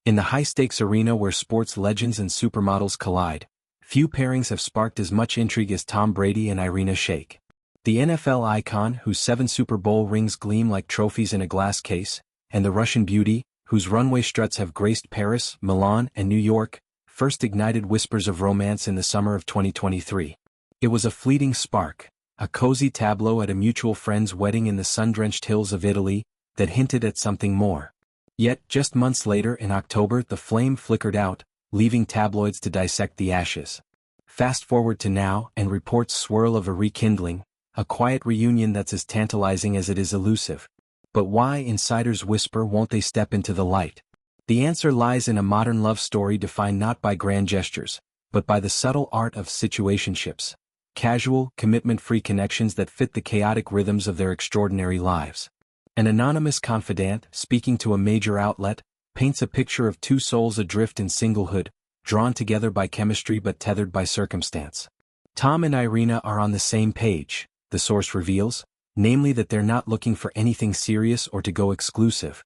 In the high-stakes arena where sports legends and supermodels collide, few pairings have sparked as much intrigue as Tom Brady and Irina Shayk. The NFL icon, whose 7 Super Bowl rings gleam like trophies in a glass case, and the Russian beauty, whose runway struts have graced Paris, Milan, and New York, first ignited whispers of romance in the summer of 2023. It was a fleeting spark, a cozy tableau at a mutual friend's wedding in the sun-drenched hills of Italy, that hinted at something more. Yet, just months later in October, the flame flickered out, leaving tabloids to dissect the ashes. Fast forward to now, and reports swirl of a rekindling, a quiet reunion that's as tantalizing as it is elusive. But why, insiders whisper, won't they step into the light? The answer lies in a modern love story defined not by grand gestures, but by the subtle art of situationships. Casual, commitment-free connections that fit the chaotic rhythms of their extraordinary lives. An anonymous confidant, speaking to a major outlet, paints a picture of 2 souls adrift in singlehood, drawn together by chemistry but tethered by circumstance. Tom and Irina are on the same page, the source reveals, namely that they're not looking for anything serious or to go exclusive.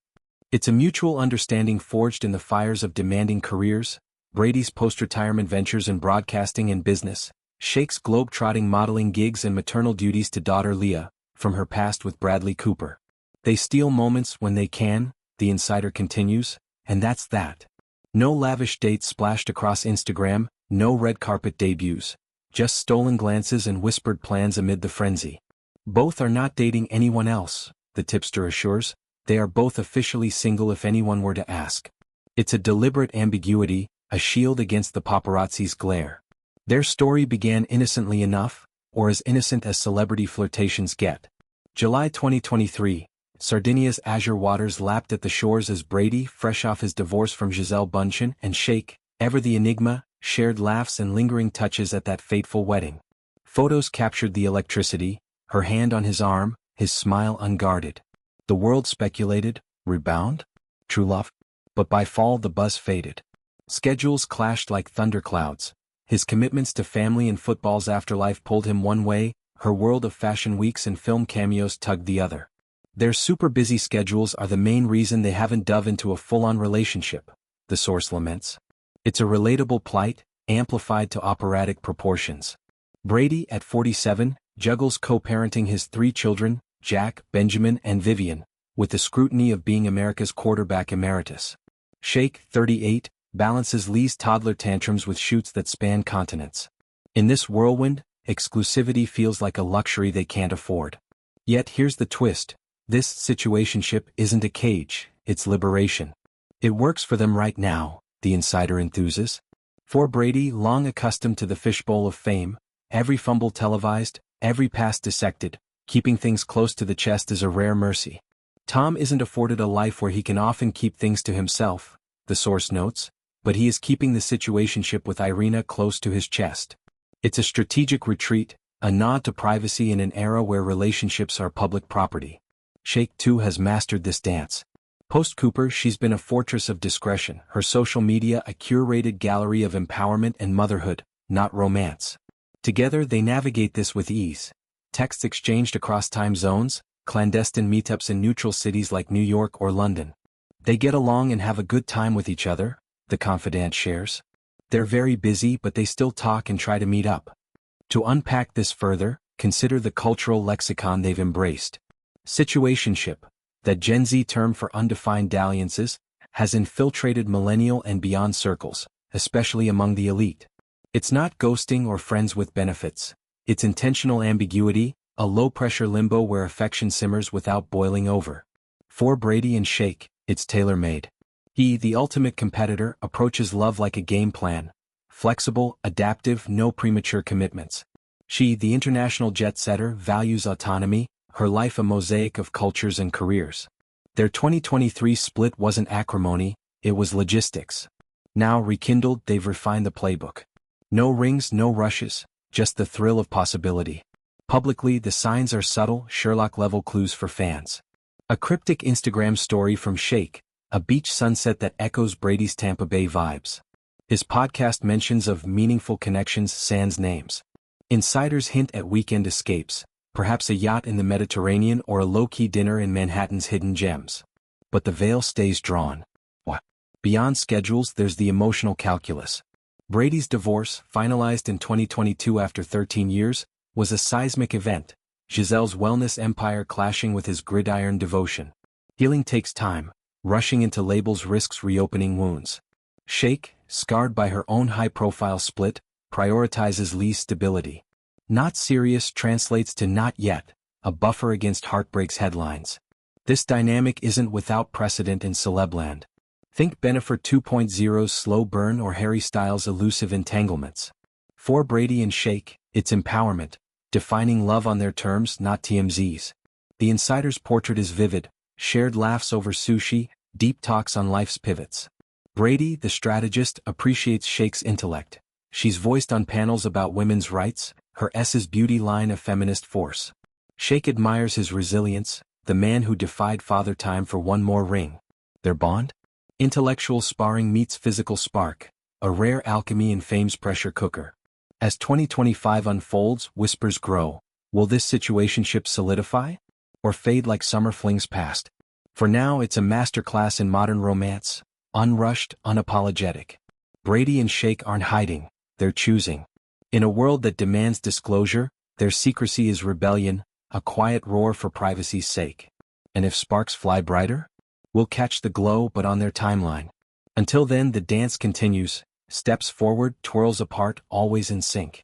It's a mutual understanding forged in the fires of demanding careers, Brady's post-retirement ventures in broadcasting and business, Shayk's globe-trotting modeling gigs and maternal duties to daughter Leah, from her past with Bradley Cooper. They steal moments when they can, the insider continues, and that's that. No lavish dates splashed across Instagram, no red carpet debuts, just stolen glances and whispered plans amid the frenzy. Both are not dating anyone else, the tipster assures. They are both officially single if anyone were to ask. It's a deliberate ambiguity, a shield against the paparazzi's glare. Their story began innocently enough, or as innocent as celebrity flirtations get. July 2023, Sardinia's azure waters lapped at the shores as Brady, fresh off his divorce from Gisele Bündchen, and Shayk, ever the enigma, shared laughs and lingering touches at that fateful wedding. Photos captured the electricity, her hand on his arm, his smile unguarded. The world speculated, rebound? True love? But by fall the buzz faded. Schedules clashed like thunderclouds. His commitments to family and football's afterlife pulled him one way, her world of fashion weeks and film cameos tugged the other. Their super busy schedules are the main reason they haven't dove into a full-on relationship, the source laments. It's a relatable plight, amplified to operatic proportions. Brady, at 47, juggles co-parenting his 3 children, Jack, Benjamin, and Vivian, with the scrutiny of being America's quarterback emeritus. Shayk, 38, balances Lee's toddler tantrums with shoots that span continents. In this whirlwind, exclusivity feels like a luxury they can't afford. Yet here's the twist. This situationship isn't a cage, it's liberation. It works for them right now, the insider enthuses. For Brady, long accustomed to the fishbowl of fame, every fumble televised, every pass dissected, keeping things close to the chest is a rare mercy. Tom isn't afforded a life where he can often keep things to himself, the source notes, but he is keeping the situationship with Irina close to his chest. It's a strategic retreat, a nod to privacy in an era where relationships are public property. Shayk too has mastered this dance. Post-Cooper, she's been a fortress of discretion, her social media a curated gallery of empowerment and motherhood, not romance. Together they navigate this with ease. Texts exchanged across time zones, clandestine meetups in neutral cities like New York or London. They get along and have a good time with each other, the confidant shares. They're very busy but they still talk and try to meet up. To unpack this further, consider the cultural lexicon they've embraced. Situationship, that Gen Z term for undefined dalliances, has infiltrated millennial and beyond circles, especially among the elite. It's not ghosting or friends with benefits. It's intentional ambiguity, a low-pressure limbo where affection simmers without boiling over. For Brady and Shayk, it's tailor-made. He, the ultimate competitor, approaches love like a game plan. Flexible, adaptive, no premature commitments. She, the international jet-setter, values autonomy, her life a mosaic of cultures and careers. Their 2023 split wasn't acrimony, it was logistics. Now rekindled, they've refined the playbook. No rings, no rushes, just the thrill of possibility. Publicly, the signs are subtle, Sherlock-level clues for fans. A cryptic Instagram story from Shayk, a beach sunset that echoes Brady's Tampa Bay vibes. His podcast mentions of meaningful connections sans names. Insiders hint at weekend escapes, perhaps a yacht in the Mediterranean or a low-key dinner in Manhattan's hidden gems. But the veil stays drawn. What? Beyond schedules, there's the emotional calculus. Brady's divorce, finalized in 2022 after 13 years, was a seismic event, Gisele's wellness empire clashing with his gridiron devotion. Healing takes time, rushing into labels risks reopening wounds. Shayk, scarred by her own high-profile split, prioritizes Lee's stability. Not serious translates to not yet, a buffer against heartbreak's headlines. This dynamic isn't without precedent in celebland. Think Bennifer 2.0's slow burn or Harry Styles' elusive entanglements. For Brady and Shayk, it's empowerment, defining love on their terms, not TMZ's. The insider's portrait is vivid, shared laughs over sushi, deep talks on life's pivots. Brady, the strategist, appreciates Shayk's intellect. She's voiced on panels about women's rights, her S's beauty line a feminist force. Shayk admires his resilience, the man who defied father time for one more ring. Their bond? Intellectual sparring meets physical spark, a rare alchemy in fame's pressure cooker. As 2025 unfolds, whispers grow. Will this situationship solidify? Or fade like summer flings past? For now, it's a masterclass in modern romance, unrushed, unapologetic. Brady and Shayk aren't hiding, they're choosing. In a world that demands disclosure, their secrecy is rebellion, a quiet roar for privacy's sake. And if sparks fly brighter? We'll catch the glow but on their timeline. Until then, the dance continues, steps forward, twirls apart, always in sync.